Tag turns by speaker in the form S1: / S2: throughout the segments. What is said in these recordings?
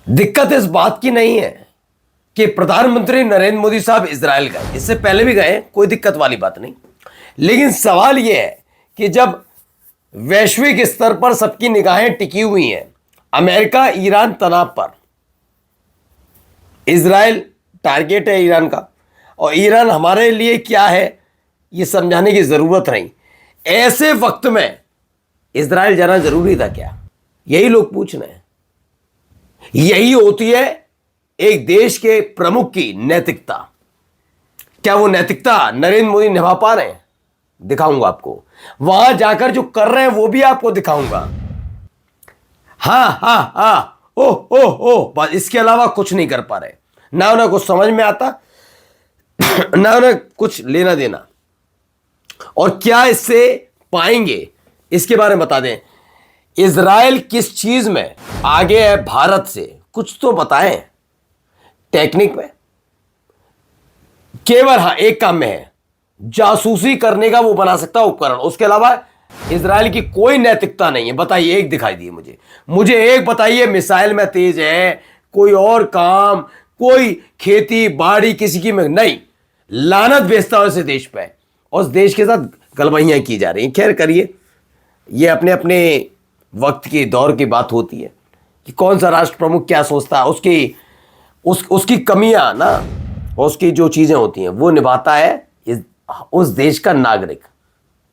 S1: दिक्कत इस बात की नहीं है कि प्रधानमंत्री नरेंद्र मोदी साहब इजराइल गए, इससे पहले भी गए, कोई दिक्कत वाली बात नहीं। लेकिन सवाल यह है कि जब वैश्विक स्तर पर सबकी निगाहें टिकी हुई हैं अमेरिका ईरान तनाव पर, इजराइल टारगेट है ईरान का, और ईरान हमारे लिए क्या है यह समझाने की जरूरत नहीं। ऐसे वक्त में इजराइल जाना जरूरी था क्या? यही लोग पूछ रहे हैं। यही होती है एक देश के प्रमुख की नैतिकता। क्या वो नैतिकता नरेंद्र मोदी निभा पा रहे हैं? दिखाऊंगा आपको। वहां जाकर जो कर रहे हैं वो भी आपको दिखाऊंगा। ओह ओह ओह, बस इसके अलावा कुछ नहीं कर पा रहे। ना उन्हें कुछ समझ में आता, ना उन्हें कुछ लेना देना। और क्या इससे पाएंगे इसके बारे में बता दें। इजराइल किस चीज में आगे है भारत से, कुछ तो बताएं। टेक्निक में केवल एक काम में है, जासूसी करने का वो बना सकता है उपकरण। उसके अलावा इजराइल की कोई नैतिकता नहीं है। बताइए, एक दिखाई दिए मुझे एक बताइए। मिसाइल में तेज है, कोई और काम, कोई खेती बाड़ी किसी की में नहीं। लानत भेजता है उस देश पे, और उस देश के साथ गलबहियां की जा रही हैं। खैर करिए, ये अपने अपने वक्त के दौर की बात होती है कि कौन सा राष्ट्र प्रमुख क्या सोचता है, उसकी कमियां ना, उसकी जो चीजें होती हैं वो निभाता है उस देश का नागरिक।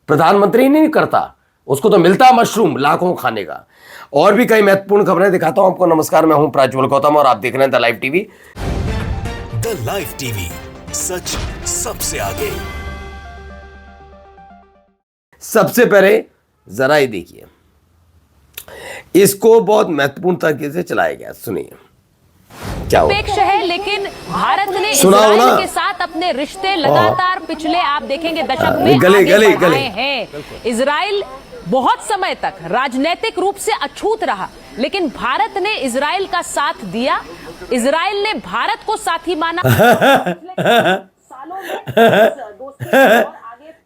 S1: प्रधानमंत्री नहीं करता, उसको तो मिलता है मशरूम लाखों खाने का। और भी कई महत्वपूर्ण खबरें दिखाता हूं आपको। नमस्कार, मैं हूं प्राज्वल गौतम और आप देख रहे हैं the live TV.
S2: The live TV, सच सबसे आगे।
S1: सबसे पहले जरा ही देखिए, इसको बहुत महत्वपूर्ण तरीके से चलाया गया। सुनिए क्या
S3: निरपेक्ष है, लेकिन भारत ने
S1: सुनाओ
S3: इजराइल
S1: ना।
S3: के साथ अपने रिश्ते लगातार पिछले आप देखेंगे दशक में
S1: गले
S3: आगे
S1: गले
S3: बढ़ाए हैं। इजराइल बहुत समय तक राजनीतिक रूप से अछूत रहा, लेकिन भारत ने इजराइल का साथ दिया, इजराइल ने भारत को साथी माना।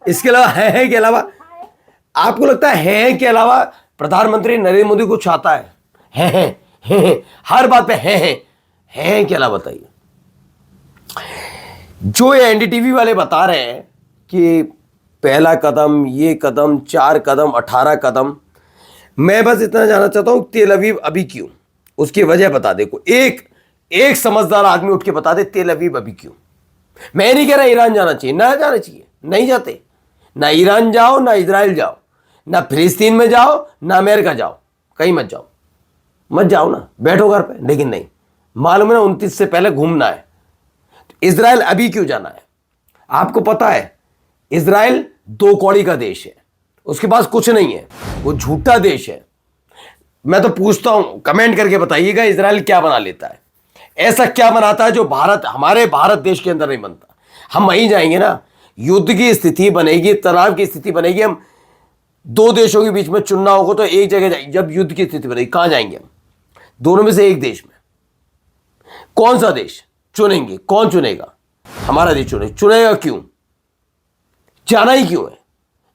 S1: इसके अलावा है के अलावा आपको लगता है के अलावा प्रधानमंत्री नरेंद्र मोदी को चाहता है हर बात पे है के अलावा बताइए। जो ये एनडीटीवी वाले बता रहे हैं कि पहला कदम, ये कदम, 4 कदम, 18 कदम, मैं बस इतना जानना चाहता हूं तेल अवीव अभी क्यों, उसकी वजह बता दे। को एक समझदार आदमी उठ के बता दे तेल अवीव अभी क्यों। मैं नहीं कह रहा ईरान जाना चाहिए, ना जाना चाहिए, नहीं जाते। ना ईरान जाओ, ना इजराइल जाओ, ना फिलिस्तीन में जाओ, ना अमेरिका जाओ, कहीं मत जाओ ना, बैठो घर पे। लेकिन नहीं, मालूम है ना 29 से पहले घूमना है। तो इजराइल अभी क्यों जाना है? आपको पता है इजराइल 2 कौड़ी का देश है, उसके पास कुछ नहीं है, वो झूठा देश है। मैं तो पूछता हूं, कमेंट करके बताइएगा, इजराइल क्या बना लेता है? ऐसा क्या बनाता है जो हमारे भारत देश के अंदर नहीं बनता? हम वहीं जाएंगे ना, युद्ध की स्थिति बनेगी, तनाव की स्थिति बनेगी, हम 2 देशों के बीच में चुनना होगा तो एक जगह जाएंगे। जब युद्ध की स्थिति बनेगी कहां जाएंगे हम? दोनों में से एक देश में। कौन सा देश चुनेंगे? कौन चुनेगा? हमारा देश चुनेगा। क्यों जाना ही क्यों है?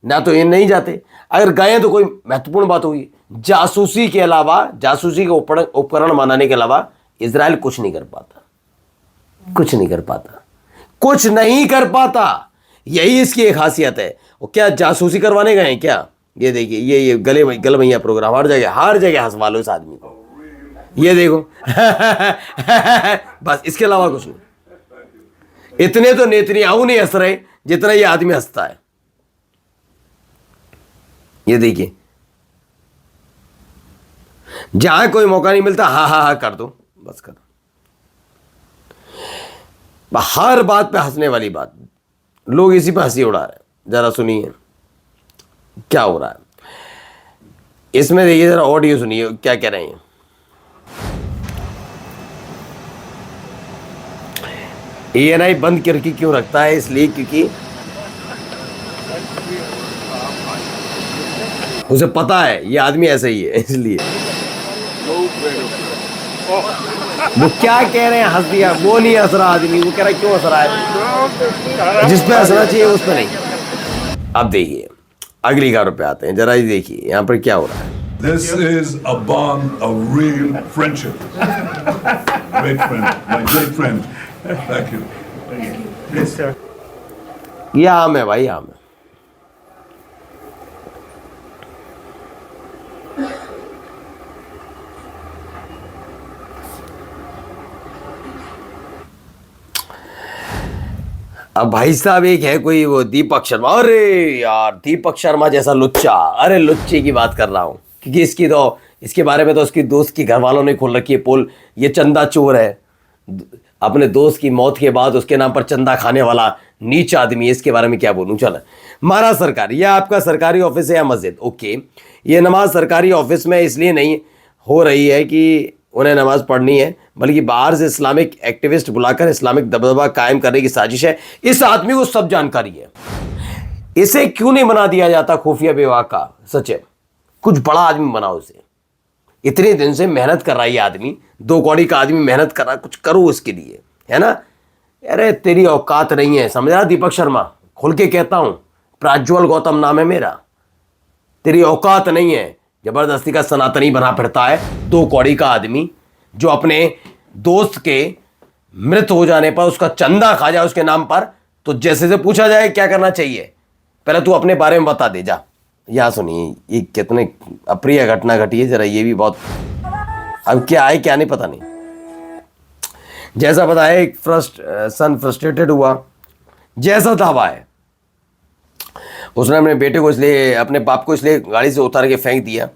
S1: ना तो ये नहीं जाते, अगर गए तो कोई महत्वपूर्ण बात होगी। जासूसी के अलावा, जासूसी का उपकरण बनाने के अलावा इजराइल कुछ नहीं कर पाता। यही इसकी एक खासियत है। और क्या जासूसी करवाने गए हैं क्या? ये देखिए, ये गल भैया प्रोग्राम हर जगह हंसवा लो इस आदमी को। ये देखो बस, इसके अलावा कुछ नहीं। इतने तो नेतन्याहू नहीं हंस रहे जितना ये आदमी हंसता है। ये देखिए, जहां कोई मौका नहीं मिलता हा कर दो, बस कर। हर बात पे हंसने वाली बात, लोग इसी पे हंसी उड़ा रहे हैं। जरा सुनिए क्या हो रहा है इसमें। देखिए जरा ऑडियो सुनिए क्या कह रहे हैं। एएनआई बंद करके क्यों रखता है? इसलिए क्योंकि उसे पता है ये आदमी ऐसा ही है, इसलिए। वो क्या कह रहे हैं? हंस दिया। वो नहीं हंस रहा आदमी, वो कह रहा है क्यों हंस रहा है? जिस पे हंसना चाहिए उस पे नहीं। अब देखिए अगली खबर पे आते हैं, जरा ही देखिए यहाँ पर क्या हो रहा है।
S4: This is a bond of real friendship. Great friend, my great friend. Thank you.
S5: Yes, sir.
S1: ये आम है भाई, आम है। अब भाई साहब एक है कोई वो दीपक शर्मा, अरे यार दीपक शर्मा जैसा लुच्चा, अरे लुच्चे की बात कर रहा हूँ, क्योंकि इसके बारे में तो उसकी दोस्त की घर वालों ने खोल रखी है पोल। ये चंदा चोर है, अपने दोस्त की मौत के बाद उसके नाम पर चंदा खाने वाला नीच आदमी है। इसके बारे में क्या बोलूं। चलो, महाराज सरकार, यह आपका सरकारी ऑफिस है या मस्जिद? ओके, ये नमाज सरकारी ऑफिस में इसलिए नहीं हो रही है कि उन्हें नमाज पढ़नी है, बल्कि बाहर से इस्लामिक एक्टिविस्ट बुलाकर इस्लामिक दबदबा कायम करने की साजिश है। इस आदमी को सब जानकारी है, इसे क्यों नहीं बना दिया जाता खुफिया विभाग का सचिव? कुछ बड़ा आदमी बनाओ उसे। इतने दिन से मेहनत कर रहा है ये आदमी, 2 कौड़ी का आदमी मेहनत कर रहा है, कुछ करो उसके लिए, है ना। अरे तेरी औकात नहीं है, समझ रहा दीपक शर्मा, खुल के कहता हूं, प्राज्वल गौतम नाम है मेरा। तेरी औकात नहीं है, जबरदस्ती का सनातनी बना फिरता है 2 कौड़ी का आदमी, जो अपने दोस्त के मृत हो जाने पर उसका चंदा खा जाए उसके नाम पर, तो जैसे से पूछा जाए क्या करना चाहिए, पहले तू अपने बारे में बता दे जा। या सुनिए, ये कितने अप्रिय घटना घटी है, जरा ये भी बहुत, अब क्या है क्या नहीं पता नहीं। जैसा बताया, एक सन फ्रस्ट्रेटेड हुआ, जैसा दावा है उसने अपने बेटे को इसलिए, अपने बाप को इसलिए गाड़ी से उतार के फेंक दिया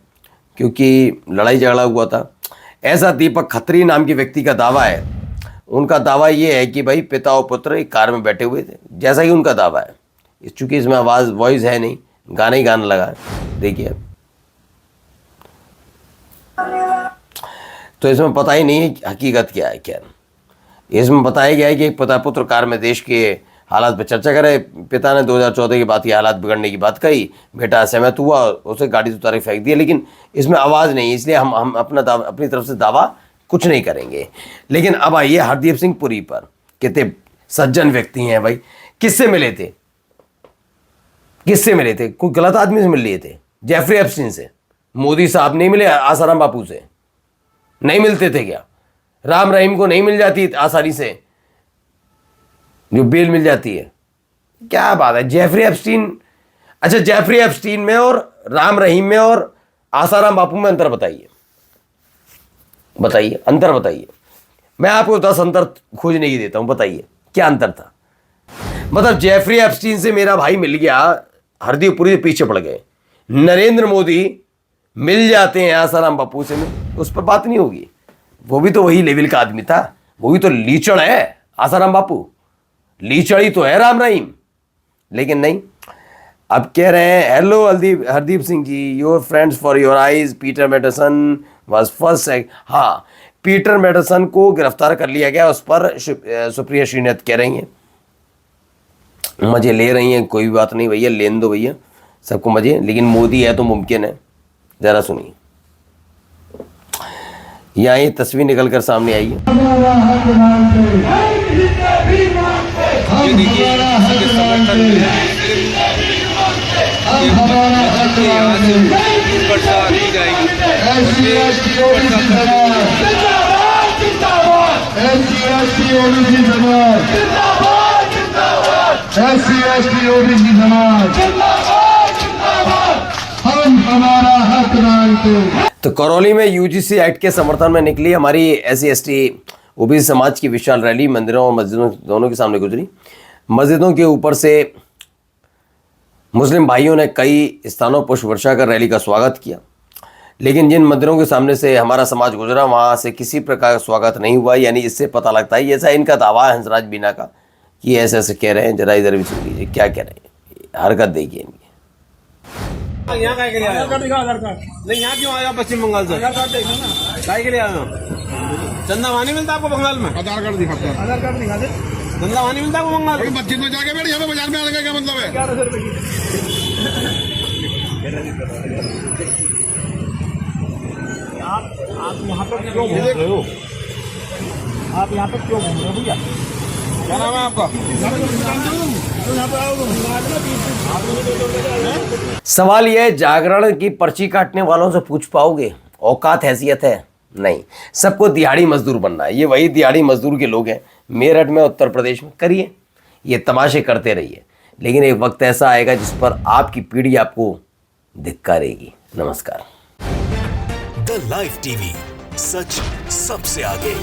S1: क्योंकि लड़ाई झगड़ा हुआ था। ऐसा दीपक खत्री नाम के व्यक्ति का दावा है। उनका दावा ये है कि भाई पिता और पुत्र एक कार में बैठे हुए थे, जैसा ही उनका दावा है। चूंकि इसमें आवाज़ वॉइस है नहीं, गाना ही गाना लगा, देखिए। तो इसमें पता ही नहीं हकीकत क्या है। क्या इसमें बताया गया है कि एक पिता पुत्र कार में देश के हालात पर चर्चा करे। पिता ने 2014 की बात, ये हालात बिगड़ने की बात कही, बेटा सहमत हुआ, उसे गाड़ी से उतारे फेंक दिया, लेकिन इसमें आवाज़ नहीं, इसलिए हम अपनी तरफ से दावा कुछ नहीं करेंगे। लेकिन अब आइए हरदीप सिंह पुरी पर, कितने सज्जन व्यक्ति हैं भाई। किससे मिले थे? किससे मिले थे? कोई गलत आदमी से मिल लिए थे? जेफरी एप्स्टीन से? मोदी साहब नहीं मिले आसाराम बापू से? नहीं मिलते थे क्या? राम रहीम को नहीं मिल जाती आसानी से जो बेल मिल जाती है? क्या बात है, जेफरी एप्स्टीन। अच्छा, जेफरी एप्स्टीन में और राम रहीम में और आसाराम बापू में अंतर बताइए, बताइए अंतर बताइए। मैं आपको 10 अंतर खोजने की देता हूं, बताइए क्या अंतर था। मतलब जेफरी एप्स्टीन से मेरा भाई मिल गया, हरदीप पुरी से पीछे पड़ गए। नरेंद्र मोदी मिल जाते हैं आसाराम बापू से, उस पर बात नहीं होगी। वो भी तो वही लेवल का आदमी था, वो भी तो लीचड़ है आसाराम बापू, लीचड़ ही तो है राम रहीम। लेकिन नहीं, अब कह रहे हैं hello Hardeep Singh ji, your friends for your eyes, Peter Matterson was first. हाँ, पीटर मैटरसन को गिरफ्तार कर लिया गया, उस पर सुप्रिया श्रीनाथ कह रही हैं मजे ले रही हैं, कोई बात नहीं भैया, लेन दो भैया सबको मजे, लेकिन मोदी है तो मुमकिन है। जरा सुनिए, यहाँ ये तस्वीर निकल कर सामने आई है। तो करौली में यूजीसी एक्ट के समर्थन में निकली हमारी SC/ST ओबीसी समाज की विशाल रैली मंदिरों और मस्जिदों दोनों के सामने गुजरी। मस्जिदों के ऊपर से मुस्लिम भाइयों ने कई स्थानों पुष्प वर्षा कर रैली का स्वागत किया, लेकिन जिन मंदिरों के सामने से हमारा समाज गुजरा वहाँ से किसी प्रकार का स्वागत नहीं हुआ। यानी इससे पता लगता है, ऐसा इनका दावा है हंसराज बीना का कि ऐसे ऐसे कह रहे हैं। जरा इधर भी सुन लीजिए क्या कह रहे हैं, हरकत देखिए इनकी।
S6: यहाँ काय के लिए आया? नहीं, यहाँ क्यों आया पश्चिम बंगाल से? काय के लिए आया? चंदा वहाँ नहीं मिलता आपको बंगाल में?
S5: आधार कार्ड दिखाते हैं। आधार कार्ड दिखा दे।
S6: चंदा वहाँ नहीं मिलता आपको बंगाल में?
S5: मस्जिद में जाके बैठ, यहाँ पे बाजार में आने का क्या मतलब है? 1100 रुपए की। आप यहाँ पर क्यों घूम रहे हो? आप यहाँ पर क्यों घूम रहे हो भैया?
S6: क्या नाम है आपका?
S1: सवाल यह है, जागरण की पर्ची काटने वालों से पूछ पाओगे औकात हैसियत है? नहीं, सबको दिहाड़ी मजदूर बनना है। ये वही दिहाड़ी मजदूर के लोग हैं मेरठ में, उत्तर प्रदेश में। करिए, ये तमाशे करते रहिए, लेकिन एक वक्त ऐसा आएगा जिस पर आपकी पीढ़ी आपको धिक्कारेगी। नमस्कार।
S2: द लाइव टीवी, सच सबसे आगे।